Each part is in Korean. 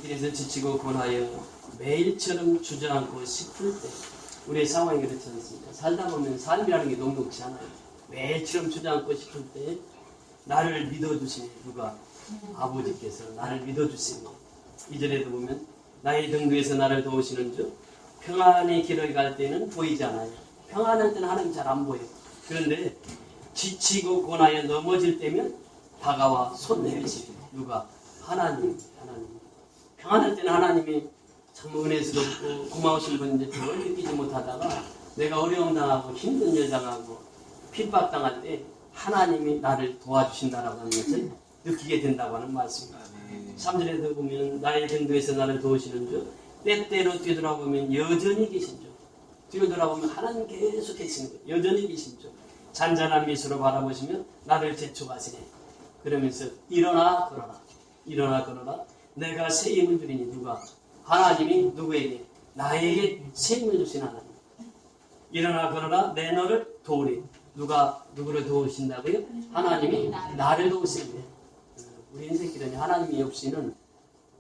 길에서 지치고 고나여 매일처럼 주저앉고 싶을 때, 우리의 상황이 그렇지 않습니까? 살다 보면 삶이라는 게 녹록지 않아요. 매일처럼 주저앉고 싶을 때 나를 믿어주시네. 누가? 아버지께서 나를 믿어주시네. 이전에도 보면 나의 등 위에서 나를 도우시는 주, 평안의 길을 갈 때는 보이지 않아요. 평안할 때는 하나님 잘 안 보여요. 그런데 지치고 고나여 넘어질 때면 다가와 손 내미시네. 누가? 하나님. 평안할 때는 하나님이 참 은혜스럽고 고마우신 분인데 그걸 느끼지 못하다가 내가 어려움 당하고 힘든 일 당하고 핍박당할 때 하나님이 나를 도와주신다라고 하는 것을 느끼게 된다고 하는 말씀입니다. 3절에도 보면 나의 등도에서 나를 도우시는 주, 때때로 뒤돌아보면 여전히 계신 주. 뒤돌아보면 하나님 계속 계신 주, 여전히 계신 주. 잔잔한 미소로 바라보시면 나를 재촉하시네. 그러면서 일어나 걸어라. 내가 새 힘을 주리니. 누가? 하나님이 누구에게? 나에게 새 힘을 주신 하나님. 일어나 걸어라. 내 너를 도우리. 누가 누구를 도우신다고요? 하나님이 나를 도우시는데, 우리 인생길은 하나님이 없이는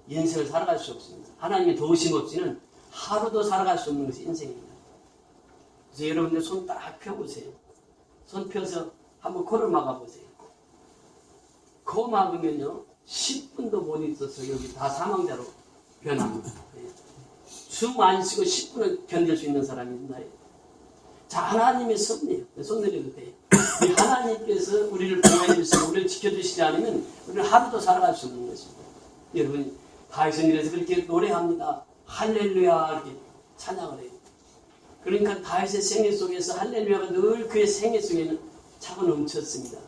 인생을 살아갈 수 없습니다. 하나님의 도우심 없이는 하루도 살아갈 수 없는 것이 인생입니다. 그래서 여러분들 손 딱 펴보세요. 손 펴서 한번 코를 막아보세요. 코 막으면요 10분도 못 있어서 여기 다 사망자로 변합니다. 숨 안 쉬고 10분을 견딜 수 있는 사람이 있나요? 자, 하나님의 섭리예요. 손 내려도 돼요. 하나님께서 우리를 보호해 주시고 우리를 지켜주시지 않으면 우리는 하루도 살아갈 수 없는 것입니다. 여러분 다윗은 그렇게 노래합니다. 할렐루야 이렇게 찬양을 해요. 그러니까 다윗의 생애 속에서 할렐루야가 늘 그의 생애 속에는 차고 넘쳤습니다.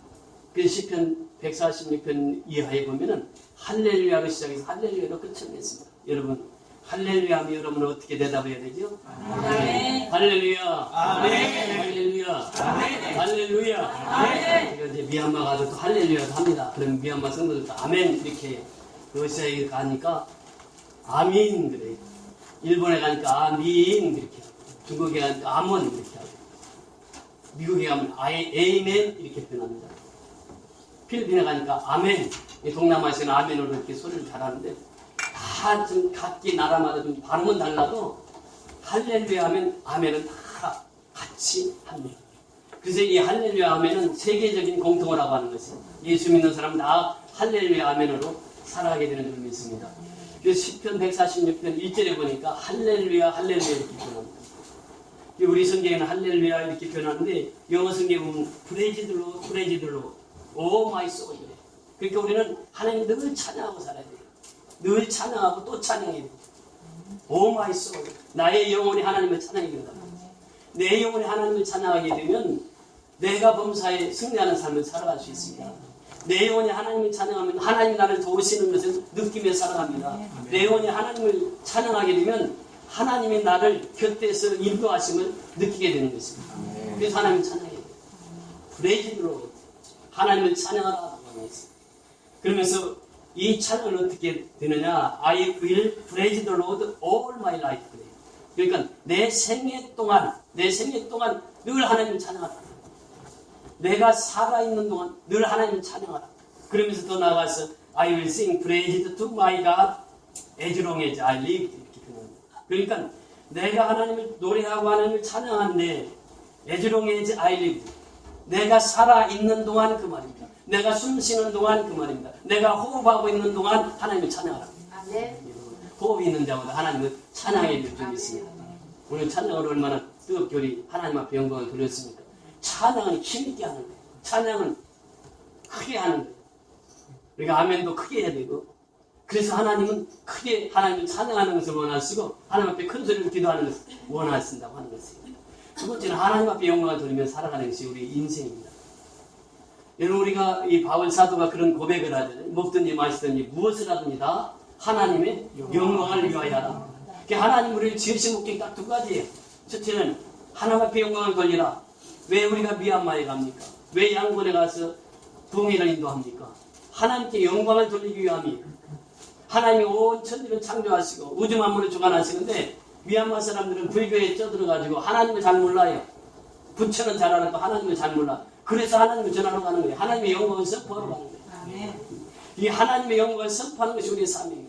그 시편 146편 이하에 보면은 할렐루야로 시작해서 할렐루야로 끝을 냈습니다. 여러분 할렐루야 하면 여러분은 어떻게 대답해야 되죠? 아멘. 할렐루야. 아멘. 할렐루야. 아멘. 할렐루야. 아멘. 제가 이제 미얀마 가서 또 할렐루야도 합니다. 그럼 미얀마 성도들도 아멘 이렇게 해요. 러시아에 가니까 아민 그래요. 일본에 가니까 아민 이렇게 하고, 중국에 가니까 아몬 이렇게 하고, 미국에 가면 에이멘 이렇게 표현합니다. 필리핀에 가니까 아멘. 동남아시아는 아멘으로 이렇게 소리를 잘하는데 다 좀 각기 나라마다 좀 발음은 달라도 할렐루야 하면 아멘은 다 같이 합니다. 그래서 이 할렐루야 아멘은 세계적인 공통어라고 하는 것이에요. 예수 믿는 사람은 다 할렐루야 아멘으로 살아가게 되는 줄 믿습니다. 그래서 시편 146편 1절에 보니까 할렐루야 할렐루야 이렇게 표현합니다. 우리 성경에는 할렐루야 이렇게 표현하는데 영어 성경에 보면 프레지들로 오 마이 소울. 그러니까 우리는 하나님 늘 찬양하고 살아야 돼요. 늘 찬양하고 또 찬양해야 돼요. 오 마이 소울. 나의 영혼이 하나님을 찬양하게 된다. 내 영혼이 하나님을 찬양하게 되면 내가 범사에 승리하는 삶을 살아갈 수 있습니다. 내 영혼이 하나님을 찬양하면 하나님이 나를 도우시는 것을 느끼며 살아갑니다. 내 영혼이 하나님을 찬양하게 되면 하나님이 나를 곁에서 인도하심을 느끼게 되는 것입니다. 그래서 하나님을 찬양해야 돼요. 프레이즈로 하나님을 찬양하라고 하면서, 그러면서 이 찬양을 어떻게 되느냐? I will praise the Lord all my life. 그러니까 내 생애 동안 늘 하나님을 찬양하라. 내가 살아있는 동안 늘 하나님을 찬양하라. 그러면서 더 나아가서 I will sing praise to my God as long as I live. 이렇게 표현합니다. 그러니까 내가 하나님을 노래하고 하나님을 찬양하는데 as long as I live. 내가 살아있는 동안 그 말입니다. 내가 숨 쉬는 동안 그 말입니다. 내가 호흡하고 있는 동안 하나님을 찬양하라. 네. 호흡이 있는 자마다 하나님을 찬양해 줄 줄 믿습니다. 오늘 찬양을 얼마나 뜨겁게 우리 하나님 앞에 영광을 돌렸습니까? 찬양은 힘있게 하는 거예요. 찬양은 크게 하는 거예요. 우리가 아멘도 크게 해야 되고, 그래서 하나님은 크게 하나님을 찬양하는 것을 원하시고 하나님 앞에 큰 소리로 기도하는 것을 원하신다고 하는 것이에요. 두 번째는 하나님 앞에 영광을 돌리며 살아가는 것이 우리 인생입니다. 여러분 우리가 이 바울 사도가 그런 고백을 하잖아요. 먹든지 마시든지 무엇을 하든지 다 하나님의 영광을 위하여 하라. 하나님 우리를 지으신 목적이 딱 두 가지예요. 첫째는 하나님 앞에 영광을 돌리라. 왜 우리가 미얀마에 갑니까? 왜 양곤에 가서 부흥회를 인도합니까? 하나님께 영광을 돌리기 위함이에요. 하나님이 온 천지를 창조하시고 우주 만물을 주관하시는데 미얀마 사람들은 불교에 쪄들어가지고 하나님을 잘 몰라요. 부처는 잘 알아도 하나님을 잘 몰라. 그래서 하나님을 전하러 가는 거예요. 하나님의 영광을 선포하러 가는 거예요. 이 하나님의 영광을 선포하는 것이 우리의 사명이에요.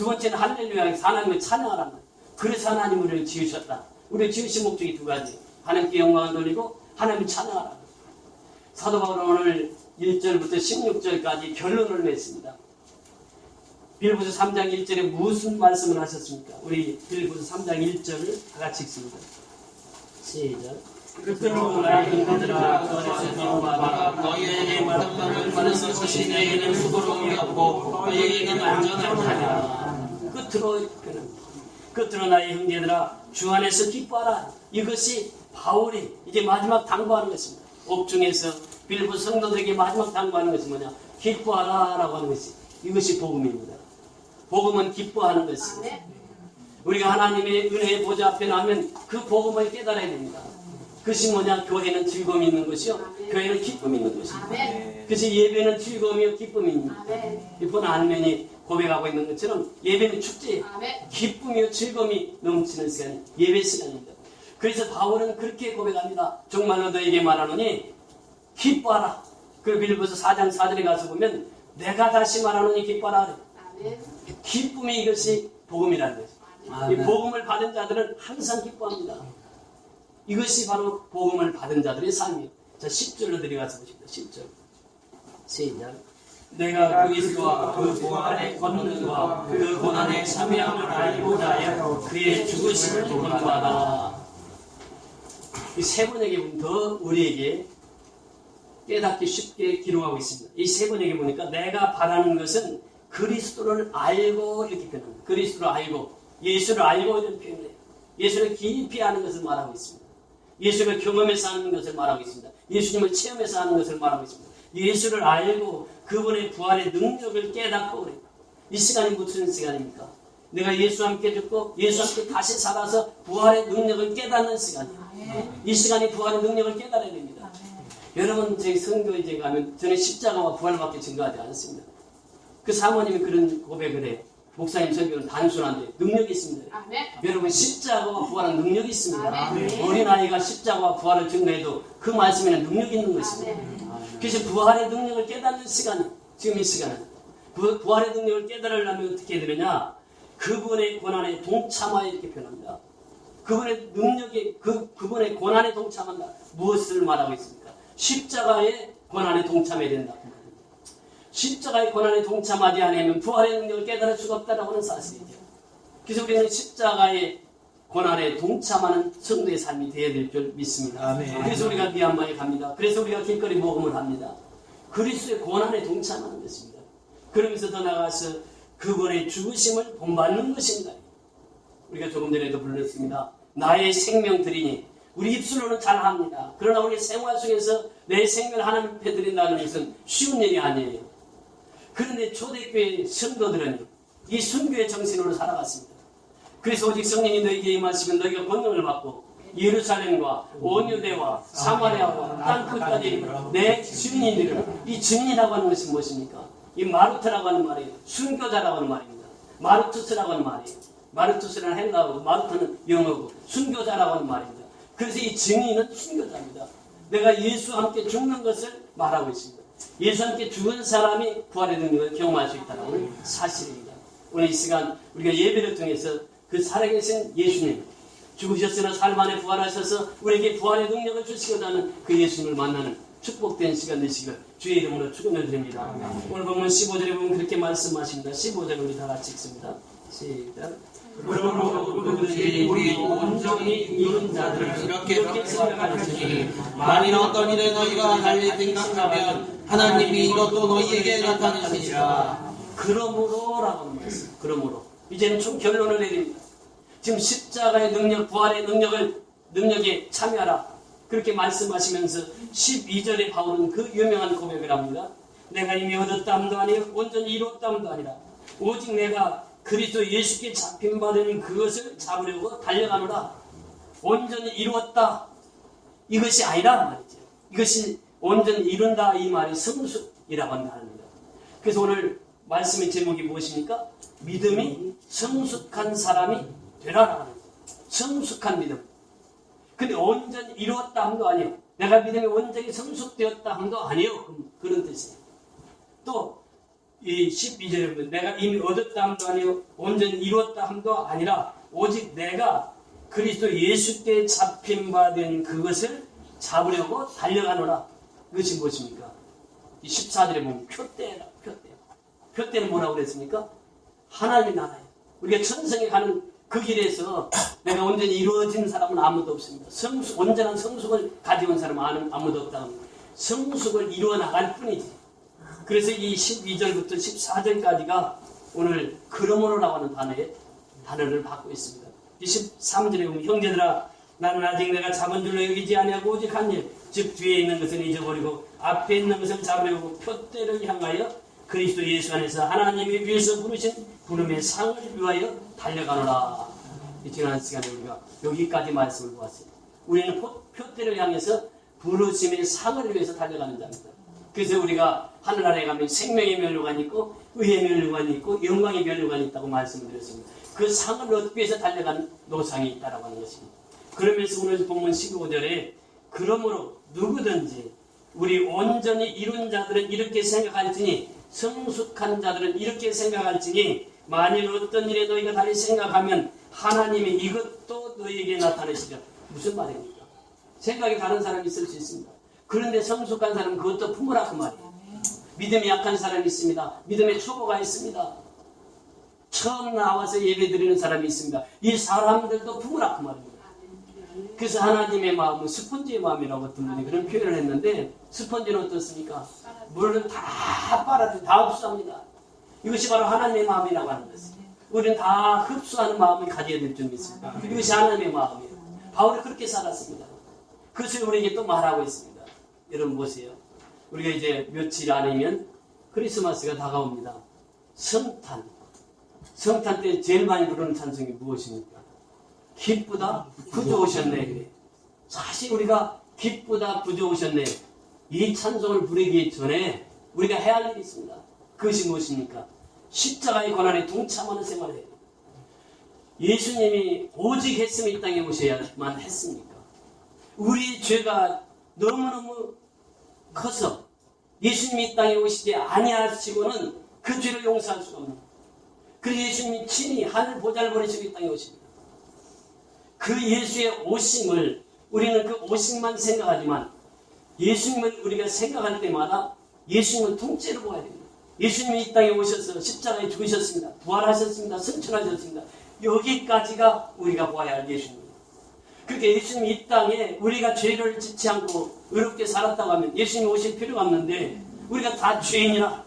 두 번째는 할렐루야, 하나님을 찬양하라는 거예요. 그래서 하나님 우리를 지으셨다. 우리를 지으신 목적이 두 가지. 하나님께 영광을 돌리고 하나님을 찬양하라. 사도 바울은 오늘 1절부터 16절까지 결론을 냈습니다. 빌립보서 3장 1절에 무슨 말씀을 하셨습니까? 우리 빌립보서 3장 1절을 다 같이 읽습니다. 시작. 그때로 나의 형제들아 그 안에서 미움받아 너희에게 마땅한 받을 것이 내게는 수고로움이 없고 너희에게는 안전하니라. 끝으로 나의 형제들아 주 안에서 기뻐하라. 이것이 바울이 이제 마지막 당부하는 것입니다. 옥중에서 빌립보 성도들에게 마지막 당부하는 것이 뭐냐? 기뻐하라 라고 하는 것이, 이것이 복음입니다. 복음은 기뻐하는 것입니다. 우리가 하나님의 은혜의 보좌 앞에 나면 그 복음을 깨달아야 됩니다. 그것이 뭐냐? 교회는 즐거움이 있는 것이요, 교회는 기쁨이 있는 것입니다. 그래서 예배는 즐거움이요 기쁨입니다. 이번 안면이 고백하고 있는 것처럼 예배는 축제예요. 기쁨이요 즐거움이 넘치는 시간이 예배 시간입니다. 그래서 바울은 그렇게 고백합니다. 정말로 너에게 말하노니 기뻐하라. 그 빌립보서 4장 4절에 가서 보면 내가 다시 말하노니 기뻐하라. 기쁨이 이것이 복음이라는 거죠. 이 복음을 받은 자들은 항상 기뻐합니다. 이것이 바로 복음을 받은 자들의 삶이에요. 자, 10절로 들어가서 보십니다. 10절. 시작. 내가 그리스도와 그 부활의 권능과 그 고난의 참여함을 알고자 하여 그의 죽으심을 본받아. 이 세 번역에 보면 더 우리에게 깨닫기 쉽게 기록하고 있습니다. 이 세 번역에 보니까 내가 바라는 것은 그리스도를 알고 이렇게 표현합니다. 그리스도를 알고, 예수를 알고 이런 표현을 해요. 예수를 깊이 아는 것을 말하고 있습니다. 예수를 경험해서 하는 것을 말하고 있습니다. 예수님을 체험해서 하는 것을 말하고 있습니다. 예수를 알고 그분의 부활의 능력을 깨닫고 그래요. 이 시간이 무슨 시간입니까? 내가 예수와 함께 죽고 예수와 함께 다시 살아서 부활의 능력을 깨닫는 시간이에요. 이 시간이 부활의 능력을 깨달아야 됩니다. 여러분, 저희 선교회에 가면 저는 십자가와 부활밖에 증거하지 않습니다. 그 사모님이 그런 고백을 해요. 목사님 설교는 단순한데 능력이 있습니다. 여러분, 십자가와 부활은 능력이 있습니다. 어린아이가 십자가와 부활을 증거해도 그 말씀에는 능력이 있는 것입니다. 그래서 부활의 능력을 깨닫는 시간이 지금 이 시간은 부활의 능력을 깨달으려면 어떻게 해야 되느냐? 그분의 고난에 동참하여 이렇게 표현합니다. 그분의 능력에 그분의 고난에 동참한다. 무엇을 말하고 있습니까? 십자가의 고난에 동참해야 된다. 십자가의 고난에 동참하지 않으면 부활의 능력을 깨달을 수가 없다라고 하는 사실이죠. 그래서 우리는 십자가의 고난에 동참하는 성도의 삶이 되어야 될 줄 믿습니다. 그래서 우리가 미얀마에 갑니다. 그래서 우리가 길거리 모금을 합니다. 그리스도의 고난에 동참하는 것입니다. 그러면서 더 나아가서 그분의 죽으심을 본받는 것입니다. 우리가 조금 전에도 불렀습니다. 나의 생명 드리니, 우리 입술로는 잘합니다. 그러나 우리 생활 속에서 내 생명을 하나님 앞에 드린다는 것은 쉬운 일이 아니에요. 그런데 초대교회 성도들은 이 순교의 정신으로 살아갔습니다. 그래서 오직 성령이 너희에게 임하시면 너희가 권능을 받고 예루살렘과 온 유대와 사마리아와 땅 끝까지 내 증인이 되리라. 이 증인이라고 하는 것이 무엇입니까? 이 마르트라고 하는 말이에요. 순교자라고 하는 말입니다. 마르투스라고 하는 말이에요. 마르투스는 헬라어고 마르트는 영어고 순교자라고 하는 말입니다. 그래서 이 증인은 순교자입니다. 내가 예수와 함께 죽는 것을 말하고 있습니다. 예수와 함께 죽은 사람이 부활의 능력을 경험할 수 있다는 하는 사실입니다. 오늘 이 시간 우리가 예배를 통해서 그 살아계신 예수님, 죽으셨으나 삶 안에 부활하셔서 우리에게 부활의 능력을 주시고자 하는 그 예수님을 만나는 축복된 시간 되시길 주의 이름으로 축원을 드립니다. 오늘 보면 15절에 보면 그렇게 말씀하십니다. 15절 우리 다 같이 읽습니다. 시작. 그러므로 그들이 우리 온전히 이룬 자들을 이렇게 생각하시니 만일 어떤 일에 너희가 달리 생각하면 하나님이 이것도 너희에게 나타내시리라. 그러므로라고 하는 말씀. 그러므로 이제는 좀 결론을 내립니다. 지금 십자가의 능력, 부활의 능력에 참여하라. 그렇게 말씀하시면서 12절에 바울은 그 유명한 고백을 합니다. 내가 이미 얻었다함도 아니요 온전히 이루었다함도 아니라 오직 내가 그리스도 예수께 잡힌 바 되는 그것을 잡으려고 달려가노라. 온전히 이루었다. 이것이 아니라 말이죠. 이것이 온전히 이룬다 이 말이 성숙이라고 한답니다. 그래서 오늘 말씀의 제목이 무엇입니까? 믿음이 성숙한 사람이 되라라는 거예요. 성숙한 믿음. 근데 온전히 이루었다 함도 아니에요. 내가 믿음이 온전히 성숙되었다 함도 아니에요. 그런 뜻이에요. 또 이 12절에 보면 내가 이미 얻었다 함도 아니요 온전히 이루었다 함도 아니라 오직 내가 그리스도 예수께 잡힌 바 된 그것을 잡으려고 달려가노라. 그것이 무엇입니까? 이 14절에 보면 표대라. 표대는 뭐라고 그랬습니까? 하나님의 나라예요. 우리가 천성에 가는 그 길에서 내가 온전히 이루어진 사람은 아무도 없습니다. 온전한 성숙을 가져온 사람은 아무도 없다. 성숙을 이루어 나갈 뿐이지. 그래서 이 12절부터 14절까지가 오늘 그러므로라고 하는 단어를 받고 있습니다. 23절에 보면 형제들아 나는 아직 내가 잡은 줄로 여기지 아니하고 오직 한 일, 즉 뒤에 있는 것은 잊어버리고 앞에 있는 것을 잡으려고 표대를 향하여 그리스도 예수 안에서 하나님이 위에서 부르신 부름의 상을 위하여 달려가노라. 이 지난 시간에 우리가 여기까지 말씀을 보았어요. 우리는 표대를 향해서 부르심의 상을 위해서 달려가는 자입니다. 그래서 우리가 하늘나라에 가면 생명의 면류관이 있고 의의 면류관이 있고 영광의 면류관이 있다고 말씀을 드렸습니다. 그 상을 얻기 위해서 달려가는 노상이 있다고 하는 것입니다. 그러면서 오늘 본문 15절에 그러므로 누구든지 우리 온전히 이룬 자들은 이렇게 생각할지니 성숙한 자들은 이렇게 생각할지니 만일 어떤 일에 너희가 달리 생각하면 하나님이 이것도 너희에게 나타내시리라. 무슨 말입니까? 생각이 다른 사람이 있을 수 있습니다. 그런데 성숙한 사람은 그것도 품으라 그 말이에요. 믿음이 약한 사람이 있습니다. 믿음의 초보가 있습니다. 처음 나와서 예배드리는 사람이 있습니다. 이 사람들도 품으라 그 말입니다. 그래서 하나님의 마음은 스펀지의 마음이라고 어떤 분이 그런 표현을 했는데 스펀지는 어떻습니까? 물을 다 빨아들여 다 흡수합니다. 이것이 바로 하나님의 마음이라고 하는 것입니다. 우리는 다 흡수하는 마음을 가져야 될 줄 믿습니다. 이것이 하나님의 마음이에요. 바울이 그렇게 살았습니다. 그것을 우리에게 또 말하고 있습니다. 여러분 보세요. 우리가 이제 며칠 안이면 크리스마스가 다가옵니다. 성탄 때 제일 많이 부르는 찬송이 무엇입니까? 기쁘다 구주 오셨네. 그래. 사실 우리가 기쁘다 구주 오셨네 이 찬송을 부르기 전에 우리가 해야 할 일이 있습니다. 그것이 무엇입니까? 십자가의 고난에 동참하는 생활을 해요. 예수님이 오직 했으면 이 땅에 오셔야만 했습니까? 우리 죄가 너무너무 커서 예수님이 이 땅에 오시지 아니하시고는 그 죄를 용서할 수가 없는. 그래서 예수님이 친히 하늘 보좌를 버리시고 이 땅에 오십니다. 그 예수의 오심을 우리는 그 오심만 생각하지만 예수님을 우리가 생각할 때마다 예수님을 통째로 보아야 됩니다. 예수님이 이 땅에 오셔서 십자가에 죽으셨습니다. 부활하셨습니다. 승천하셨습니다. 여기까지가 우리가 보아야 할 예수님입니다. 그렇게 예수님이 이 땅에 우리가 죄를 짓지 않고 의롭게 살았다고 하면 예수님이 오실 필요가 없는데 우리가 다 죄인이라.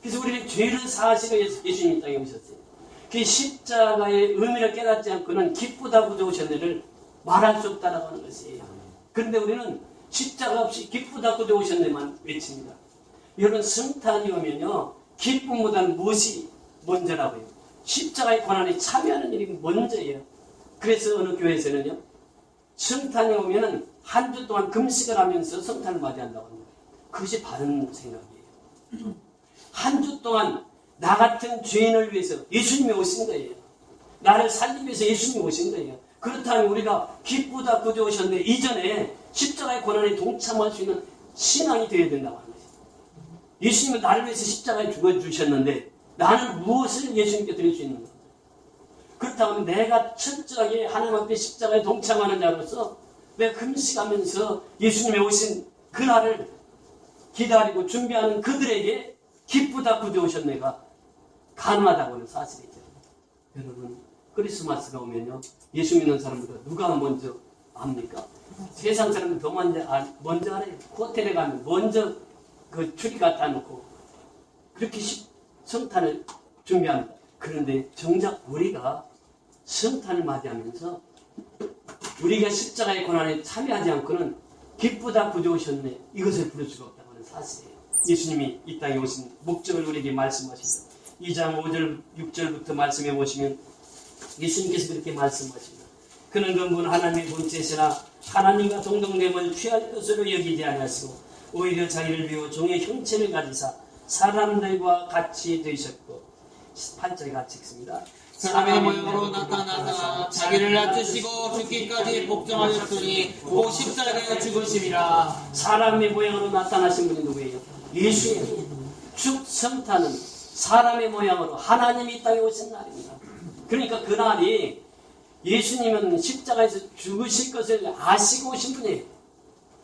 그래서 우리가 죄를 사하시고 예수님이 이 땅에 오셨어요. 그 십자가의 의미를 깨닫지 않고는 기쁘다 구주 오셨네를 말할 수 없다라고 하는 것이에요. 그런데 우리는 십자가 없이 기쁘다 구주 오셨네만 외칩니다. 여러분 성탄이 오면요 기쁨보다는 무엇이 먼저라고 해요? 십자가의 고난에 참여하는 일이 먼저예요. 그래서 어느 교회에서는요 성탄이 오면은 한 주 동안 금식을 하면서 성탄을 맞이한다고 합니다. 그것이 바른 생각이에요. 한 주 동안 나 같은 죄인을 위해서 예수님이 오신 거예요. 나를 살리기 위해서 예수님이 오신 거예요. 그렇다면 우리가 기쁘다 구주 오셨네 이전에 십자가의 고난에 동참할 수 있는 신앙이 되어야 된다고 하는 거예요. 예수님은 나를 위해서 십자가에 죽어주셨는데 나는 무엇을 예수님께 드릴 수 있는가? 그렇다면 내가 철저하게 하나님 앞에 십자가에 동참하는 자로서 내가 금식하면서 예수님이 오신 그날을 기다리고 준비하는 그들에게 기쁘다 구주 오셨네가 가능하다고 하는 사실이죠. 여러분 크리스마스가 오면요 예수 믿는 사람보다 누가 먼저 압니까? 세상 사람들 더 먼저 알아요. 호텔에 가면 먼저 그 추리 갖다 놓고 그렇게 성탄을 준비합니다. 그런데 정작 우리가 성탄을 맞이하면서 우리가 십자가의 고난에 참여하지 않고는 기쁘다 구주 오셨네 이것을 부를 수가 없다고 하는 사실이에요. 예수님이 이 땅에 오신 목적을 우리에게 말씀하십니다. 2장 5절 6절부터 말씀해 보시면 예수님께서 그렇게 말씀하십니다. 그는 근본 하나님의 본체시나 하나님과 동등됨을 취할 것으로 여기지 아니하시고 오히려 자기를 비워 종의 형체를 가지사 사람들과 같이 되셨고 8절에 같이 읽습니다. 사람의 모형으로 나타나사 자기를 낮추시고 죽기까지 복종하셨으니 곧 십자가에 죽으심이라. 사람의 모양으로 나타나신 분이 누구예요? 예수예요. 죽성탄은 사람의 모양으로 하나님이 이 땅에 오신 날입니다. 그러니까 그날이 예수님은 십자가에서 죽으실 것을 아시고 오신 분이에요.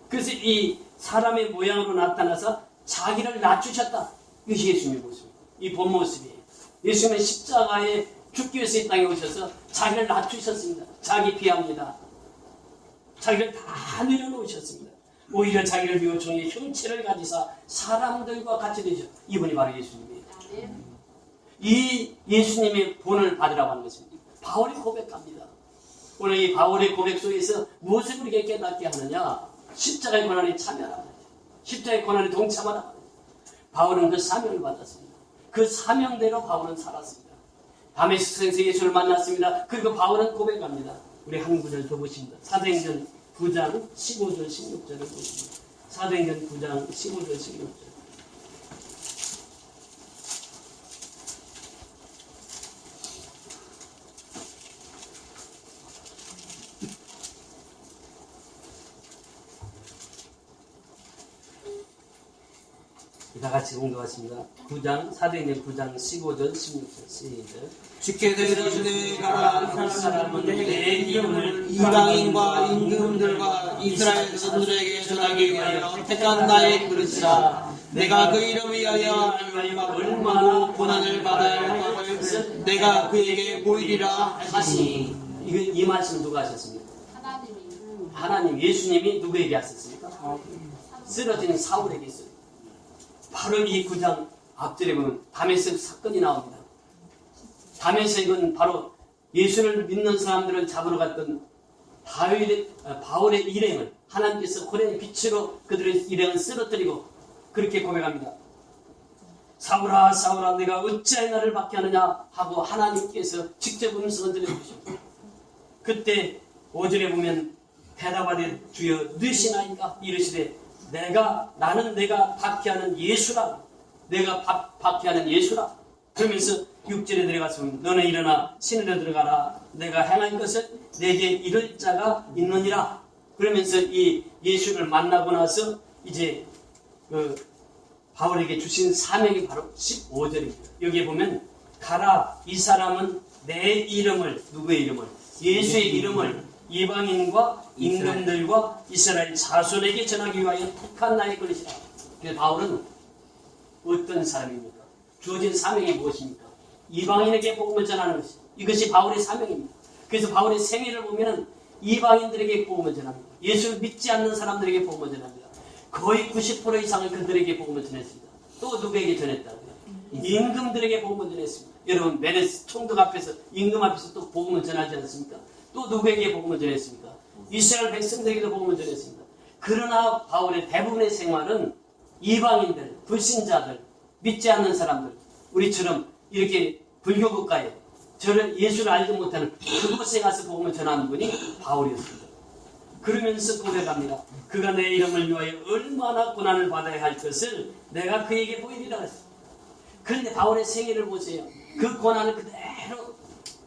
그래서 이 사람의 모양으로 나타나서 자기를 낮추셨다. 이것이 예수님의 모습입니다. 이 본 모습이에요. 예수님은 십자가에 죽기 위해서 이 땅에 오셔서 자기를 낮추셨습니다. 자기 비합니다. 자기를 다 내려놓으셨습니다. 오히려 자기를 비워 종의 형체를 가지사 사람들과 같이 되셨다. 이분이 바로 예수님이에요. 이 예수님의 본을 받으라고 하는 것입니다. 바울이 고백합니다. 오늘 이 바울의 고백 속에서 무엇을 우리에게 깨닫게 하느냐? 십자가의 고난에 참여하라. 십자가의 고난에 동참하라. 바울은 그 사명을 받았습니다. 그 사명대로 바울은 살았습니다. 다메섹에서 예수를 만났습니다. 그리고 바울은 고백합니다. 우리 한 구절 더 보십니다. 사도행전 9장 15절 16절을 보십니다. 사도행전 9장 15절 16절. 다 같이 공부하십니다. 9장, 사도행전 9장 15절 16절 시작. 주께 내려주되 가라. 한 사람은 내 이름을 이방인과 임금들과 이스라엘 자손들에게 전하기 위하여 택한 나의 그릇이라. 내가 그 이름 위하여 얼마나 고난을 받아야 할 것을 내가 그에게 보이리라 하시니. 이 말씀 누가 하셨습니까? 하나님, 예수님이 누구에게 하셨습니까? 쓰러진 사울에게 했어요. 바로 이 9장 앞절에 보면 다메섹 사건이 나옵니다. 다메섹은 바로 예수를 믿는 사람들을 잡으러 갔던 바울의 일행을 하나님께서 고레의 빛으로 그들의 일행을 쓰러뜨리고 그렇게 고백합니다. 사울아 사울아 내가 어찌하여 나를 박해하느냐 하고 하나님께서 직접 음성을 들려주십니다. 그때 5절에 보면 대답하되 주여 누시나이까 이르시되 나는 내가 박해하는 예수라. 내가 박해하는 예수라. 그러면서 6절에 들어가서 너는 일어나 시내로 들어가라. 내가 행할 것을 내게 이룰 자가 있느니라. 그러면서 이 예수를 만나고 나서 이제 바울에게 주신 사명이 바로 15절입니다. 여기에 보면 가라. 이 사람은 내 이름을, 누구의 이름을? 예수의 이름을 이방인과 임금들과 이스라엘 자손에게 전하기 위하여 택한 나의 그릇이라. 그래서 바울은 어떤 사람입니까? 주어진 사명이 무엇입니까? 이방인에게 복음을 전하는 것이. 이것이 바울의 사명입니다. 그래서 바울의 생애를 보면 이방인들에게 복음을 전합니다. 예수를 믿지 않는 사람들에게 복음을 전합니다. 거의 90% 이상을 그들에게 복음을 전했습니다. 또 누구에게 전했다고요? 임금들에게 복음을 전했습니다. 여러분 메레스 총독 앞에서 임금 앞에서 또 복음을 전하지 않습니까? 또 누구에게 복음을 전했습니까? 이스라엘 백성들에게도 복음을 전했습니다. 그러나 바울의 대부분의 생활은 이방인들, 불신자들, 믿지 않는 사람들, 우리처럼 이렇게 불교 국가에 저를 예수를 알지 못하는 그곳에 가서 복음을 전하는 분이 바울이었습니다. 그러면서 고백합니다. 그가 내 이름을 위하여 얼마나 고난을 받아야 할 것을 내가 그에게 보이리라 했습니다. 그런데 바울의 생애를 보세요. 그 고난을 그대로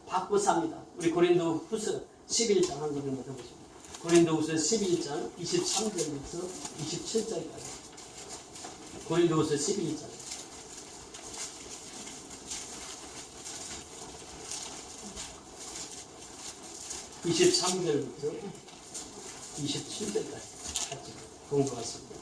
받고 삽니다. 우리 고린도 후서 11장 한 구절만 더 보십니다. 고린도 후서 11장 23절부터 27절까지. 고린도 후서 11장 23절부터 27절까지 같이 공부하겠습니다.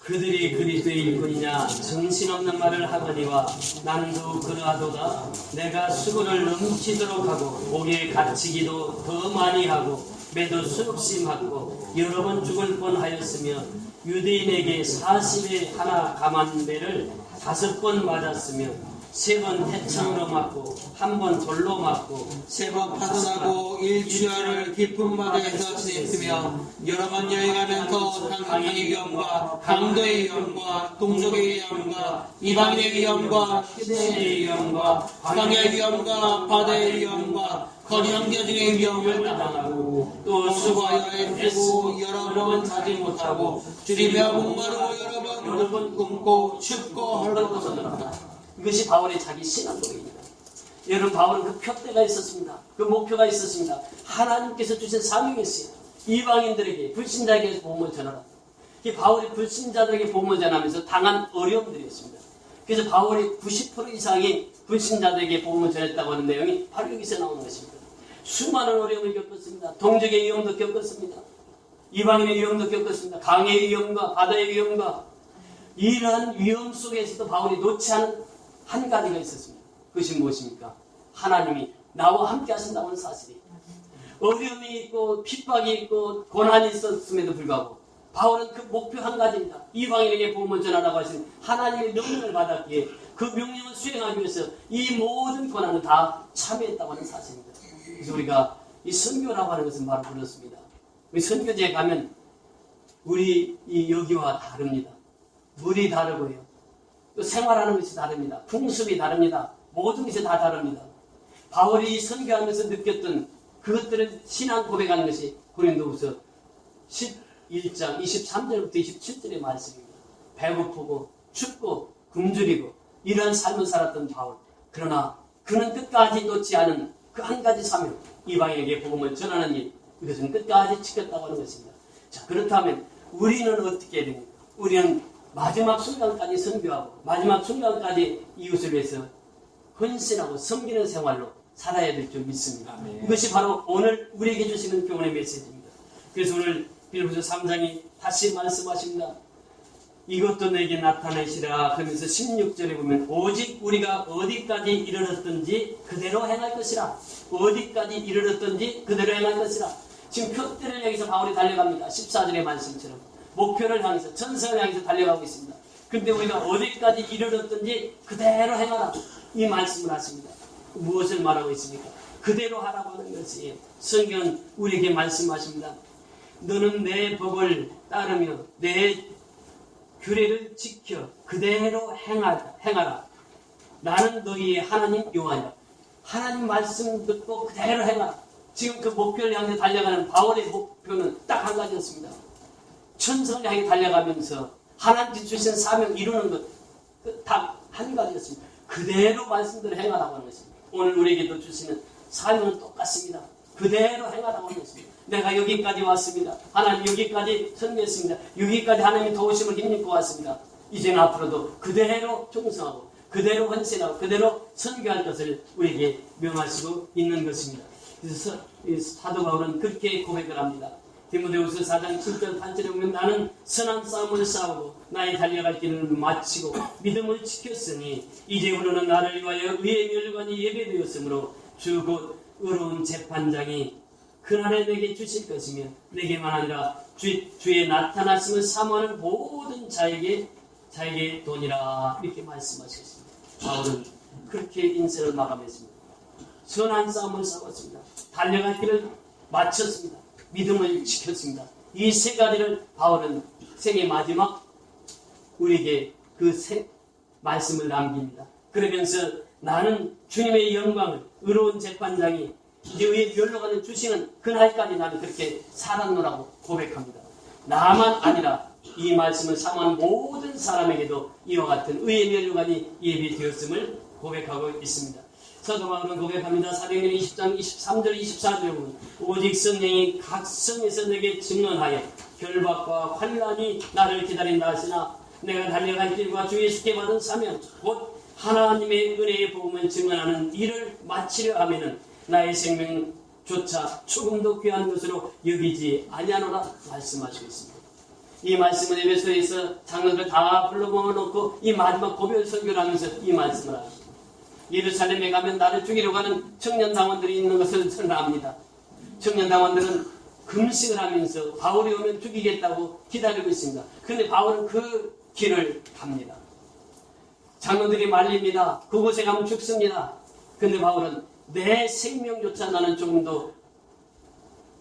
그들이 그리스도의 일꾼이냐 정신없는 말을 하거니와 나는 더욱 그러하도다. 내가 수고를 넘치도록 하고 목에 갇히기도 더 많이 하고 매도 수없이 맞고 여러 번 죽을 뻔하였으며 유대인에게 40에 하나 감한 배를 5번 맞았으며 3번 태창으로 맞고 1번 돌로 맞고 3번 파손하고 일주일을 깊은 바다에서 지냈으며 여러 번 여행하면서 강의 위험과 강도의 위험과 동족의 위험과 이방인의 위험과 시대의 위험과 광야의 위험과 바다의 위험과 거리 형제중의 위험을 당하고 또 수고하여 애쓰고 여러 번 자지 못하고 줄이며 목마르고 여러 번 굶고 춥고 헐벗었다. 이것이 바울의 자기 신앙 고백입니다. 여러분 바울은 그 표대가 있었습니다. 그 목표가 있었습니다. 하나님께서 주신 사명이 있어요. 이방인들에게 불신자에게 복음을 전하라. 그 바울이 불신자들에게 복음을 전하면서 당한 어려움들이었습니다. 그래서 바울이 90% 이상이 불신자들에게 복음을 전했다고 하는 내용이 바로 여기서 나오는 것입니다. 수많은 어려움을 겪었습니다. 동족의 위험도 겪었습니다. 이방인의 위험도 겪었습니다. 강의 위험과 바다의 위험과 이러한 위험 속에서도 바울이 놓지 않은 한 가지가 있었습니다. 그것이 무엇입니까? 하나님이 나와 함께 하신다고 하는 사실이. 어려움이 있고 핍박이 있고 고난이 있었음에도 불구하고 바울은 그 목표 한 가지입니다. 이방인에게 복음을 전하라고 하신 하나님의 명령을 받았기에 그 명령을 수행하기 위해서 이 모든 고난을 다 참여했다고 하는 사실입니다. 그래서 우리가 이 선교라고 하는 것은 바로 그렇습니다. 우리 선교지에 가면 우리 이 여기와 다릅니다. 물이 다르고요. 또 생활하는 것이 다릅니다. 풍습이 다릅니다. 모든 것이 다 다릅니다. 바울이 선교하면서 느꼈던 그것들을 신앙 고백하는 것이 고린도후서 11장 23절부터 27절의 말씀입니다. 배고프고 춥고 굶주리고 이러한 삶을 살았던 바울. 그러나 그는 끝까지 놓지 않은 그 한 가지 사명, 이방인에게 복음을 전하는 일, 이것은 끝까지 지켰다고 하는 것입니다. 자, 그렇다면 우리는 어떻게 해야 됩니까? 우리는 마지막 순간까지 선교하고 마지막 순간까지 이웃을 위해서 헌신하고 섬기는 생활로 살아야 될 줄 믿습니다. 아멘. 이것이 바로 오늘 우리에게 주시는 교훈의 메시지입니다. 그래서 오늘 빌립보서 3장이 다시 말씀하십니다. 이것도 내게 나타내시라 하면서 16절에 보면 오직 우리가 어디까지 이르렀든지 그대로 행할 것이라. 어디까지 이르렀든지 그대로 행할 것이라. 지금 표대를 향해서 바울이 달려갑니다. 14절의 말씀처럼 목표를 향해서 전선을 향해서 달려가고 있습니다. 그런데 우리가 어디까지 이르렀든지 그대로 행하라. 이 말씀을 하십니다. 무엇을 말하고 있습니까? 그대로 하라고 하는 것이 성경은 우리에게 말씀하십니다. 너는 내 법을 따르며 내 규례를 지켜 그대로 행하라. 나는 너희의 하나님 여호와니라. 하나님 말씀 듣고 그대로 행하라. 지금 그 목표를 향해 달려가는 바울의 목표는 딱 한 가지였습니다. 천성을 향해 달려가면서 하나님께 주신 사명 이루는 것 딱 한 가지였습니다. 그대로 말씀대로 행하라고 하는 것입니다. 오늘 우리에게도 주시는 사명은 똑같습니다. 그대로 행하라고 하는 것입니다. 내가 여기까지 왔습니다. 하나님 여기까지 선교했습니다. 여기까지 하나님의 도우심을 힘입고 왔습니다. 이제는 앞으로도 그대로 충성하고 그대로 헌신하고 그대로 선교할 것을 우리에게 명하시고 있는 것입니다. 그래서 사도 바울은 그렇게 고백을 합니다. 디모데후서 4장 7절 8절에 보면 나는 선한 싸움을 싸우고 나의 달려갈 길을 마치고 믿음을 지켰으니 이제부로는 나를 위하여 의의 멸관이 예배되었으므로 주 곧 의로운 재판장이 그날에 내게 주실 것이며 내게만 아니라 주의 나타나심을 사모하는 모든 자에게 돈이라 이렇게 말씀하셨습니다. 바울은 그렇게 인생을 마감했습니다. 선한 싸움을 싸웠습니다. 달려갈 길을 마쳤습니다. 믿음을 지켰습니다. 이 세 가지를 바울은 생의 마지막 우리에게 그 말씀을 남깁니다. 그러면서 나는 주님의 영광을 의로운 재판장이 이제 의의 멸로관을 주시는 그날까지 나는 그렇게 살았노라고 고백합니다. 나만 아니라 이 말씀을 사모한 모든 사람에게도 이와 같은 의의 멸로관이 예비되었음을 고백하고 있습니다. 사도 바울은 고백합니다. 사도행전 20장 23절 24절에 보면 오직 성령이 각 성에서 내게 증언하여 결박과 환난이 나를 기다린다 하시나 내가 달려갈 길과 주 예수께 받은 사명 곧 하나님의 은혜의 복음을 증언하는 일을 마치려 하면은 나의 생명조차 조금도 귀한 것으로 여기지 아니하노라 말씀하시고 있습니다. 이 말씀은 에베소에서 장로들 다 불러 모아놓고 이 마지막 고별 설교를 하면서 이 말씀을 하십니다. 예루살렘에 가면 나를 죽이려고 하는 청년당원들이 있는 것을 선언합니다. 청년당원들은 금식을 하면서 바울이 오면 죽이겠다고 기다리고 있습니다. 그런데 바울은 그 길을 갑니다. 장로들이 말립니다. 그곳에 가면 죽습니다. 그런데 바울은 내 생명조차 나는 조금도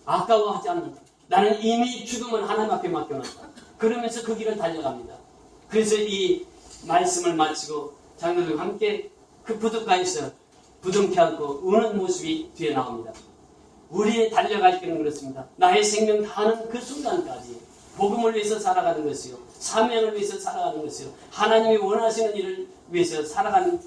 아까워하지 않는다. 나는 이미 죽음은 하나님 앞에 맡겨놨다. 그러면서 그 길을 달려갑니다. 그래서 이 말씀을 마치고 장로들과 함께 그 부둣가에서 부둥켜 안고 우는 모습이 뒤에 나옵니다. 우리의 달려갈 길은 그렇습니다. 나의 생명 다하는 그 순간까지 복음을 위해서 살아가는 것이요, 사명을 위해서 살아가는 것이요, 하나님이 원하시는 일을 위해서 살아가는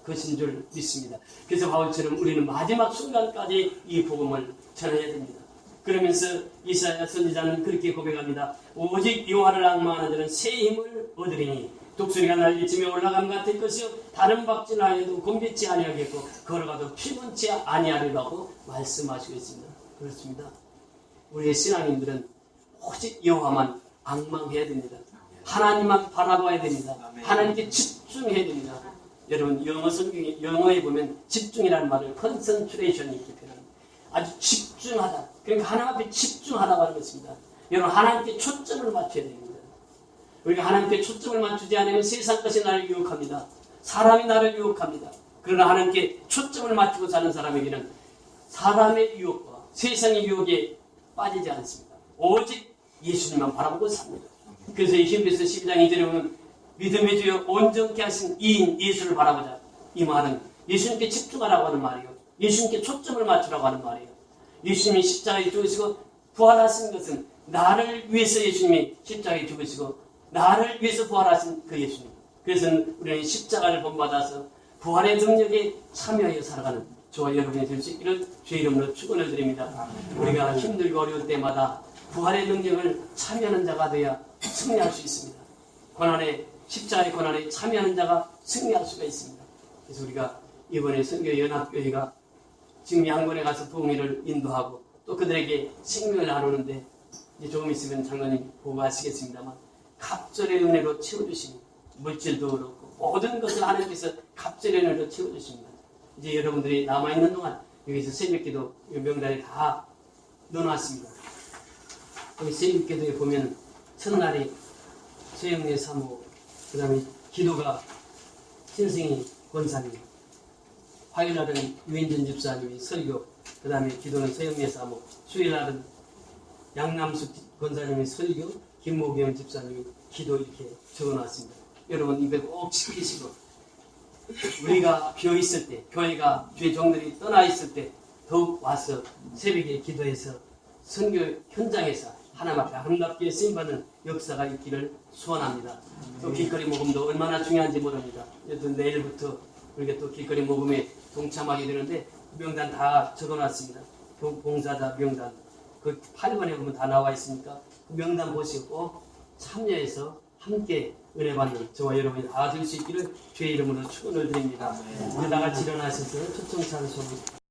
것인 줄 믿습니다. 그래서 바울처럼 우리는 마지막 순간까지 이 복음을 전해야 됩니다. 그러면서 이사야 선지자는 그렇게 고백합니다. 오직 여호와를 앙망하는 자는 새 힘을 얻으리니 독수리가 날개치며 올라감 같을 것이요 다른 박진하여도 곤비치 아니하겠고 걸어가도 피곤치 아니하리라고 말씀하시고 있습니다. 그렇습니다. 우리의 신앙인들은 오직 여호와만 앙망해야 됩니다. 하나님만 바라봐야 됩니다. 하나님께 집중해야 됩니다. 여러분 영어 성경에 영어에 보면 집중이라는 말을 컨센트레이션 이렇게 표현합니다. 아주 집중하다. 그러니까 하나님 앞에 집중하다고 하는 것입니다. 여러분 하나님께 초점을 맞춰야 됩니다. 우리가 하나님께 초점을 맞추지 않으면 세상 것이 나를 유혹합니다. 사람이 나를 유혹합니다. 그러나 하나님께 초점을 맞추고 사는 사람에게는 사람의 유혹과 세상의 유혹에 빠지지 않습니다. 오직 예수님만 바라보고 삽니다. 그래서 이 히브리서 12장 2절에 보면 믿음의 주여 온전케 하신 이인 예수를 바라보자. 이 말은 예수님께 집중하라고 하는 말이에요. 예수님께 초점을 맞추라고 하는 말이에요. 예수님이 십자가에 죽으시고 부활하신 것은 나를 위해서 예수님이 십자가에 죽으시고 나를 위해서 부활하신 그 예수님. 그래서 우리는 십자가를 본받아서 부활의 능력에 참여하여 살아가는 저와 여러분이 될 수 있기를 주의 이름으로 축원을 드립니다. 우리가 힘들고 어려울 때마다 부활의 능력을 참여하는 자가 되어야 승리할 수 있습니다. 고난의 십자가의 고난에 참여하는 자가 승리할 수가 있습니다. 그래서 우리가 이번에 선교연합교회가 지금 양곤에 가서 부흥회를 인도하고 또 그들에게 생명을 나누는데 이제 조금 있으면 장로님 보고 하시겠습니다만 갑절의 은혜로 채워주십니다. 물질도 그렇고 모든 것을 하나님께서 갑절의 은혜로 채워주십니다. 이제 여러분들이 남아있는 동안 여기서 새벽기도 명단에 다 넣어놨습니다. 여기 새벽기도에 보면 첫날이 최영래 사모, 그 다음에 기도가 신승희 권사님, 화요일날은 유인전 집사님이 설교, 그 다음에 기도는 서영래 사모, 수요일날은 양남숙 권사님이 설교, 김모경 집사님이 기도 이렇게 적어놨습니다. 여러분 이거 꼭 지키시고 우리가 비어있을 때, 교회가 주의 종들이 떠나있을 때 더욱 와서 새벽에 기도해서 선교 현장에서 하나님 앞에 아름답게 쓰임받는 역사가 있기를 소원합니다. 또 길거리 모금도 얼마나 중요한지 모릅니다. 또 내일부터 우리가 또 길거리 모금에 동참하게 되는데 명단 다 적어놨습니다. 봉사자 명단 그 8번에 보면 다 나와 있으니까 그 명단 보시고 꼭 참여해서 함께 은혜 받는 저와 여러분이 다 될 수 있기를 주의 이름으로 축원을 드립니다. 우리 다 같이 일어나셔서 초청 찬송